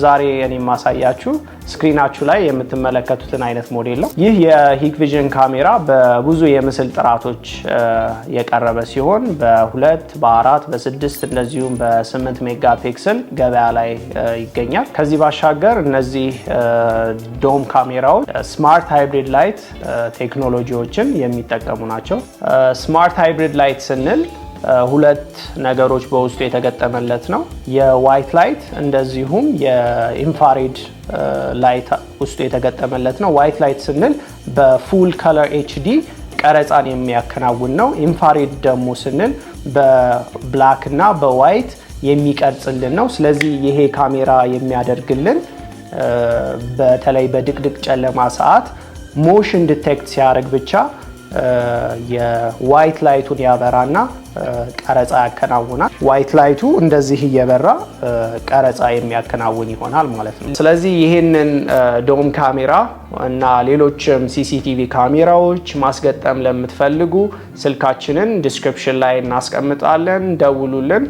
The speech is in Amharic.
ዛሬ እኔ ማሳያችሁ ስክሪናችሁ ላይ የምትመለከቱትን አይነት ሞዴል ነው። ይህ የሂክቪዥን ካሜራ በብዙ የምስል ጥራቶች የቀረበ ሲሆን በ2 በ4 በ6 እንደዚሁም በ8 ሜጋ ፒክሰል ገበያ ላይ ይገኛል። ከዚህ ባሻገር እነዚህ ዶም ካሜራዎች ስማርት ሃይብሪድ ላይት ቴክኖሎጂዎችን የሚጠቀሙ ናቸው። ስማርት ሃይብሪድ ላይት ስንል ሁለት ነገሮች በውስጡ የተገጠመለት ነው። የዋይት ላይት እንደዚሁም የኢንፍራሬድ ላይት ውስጡ የተገጠመለት ነው። ዋይት ላይት ስንል በፉል ከለር ኤችዲ ቀረጻን የሚያከናውን ነው። ኢንፍራሬድ ደግሞ ስንል በብላክ እና በዋይት የሚቀርጽልን ነው። ስለዚህ ይሄ ካሜራ የሚያደርግልን በተለይ በድቅድቅ ጨለማ ሰዓት ሞሽን ዲቴክት ሲያደርግ ብቻ የዋይት ላይቱን ያበራና ቀረጻ ያከናውናል። ዋይት ላይቱ እንደዚህ እየበራ ቀረጻ የሚያከናውን ይሆናል ማለት ነው። ስለዚህ ይሄንን ዶም ካሜራ እና ሌሎችም ሲሲቲቪ ካሜራዎች ማስገጠም ለምትፈልጉ ስልካችንን ዲስክሪፕሽን ላይ እናስቀምጣለን፣ ደውሉልን።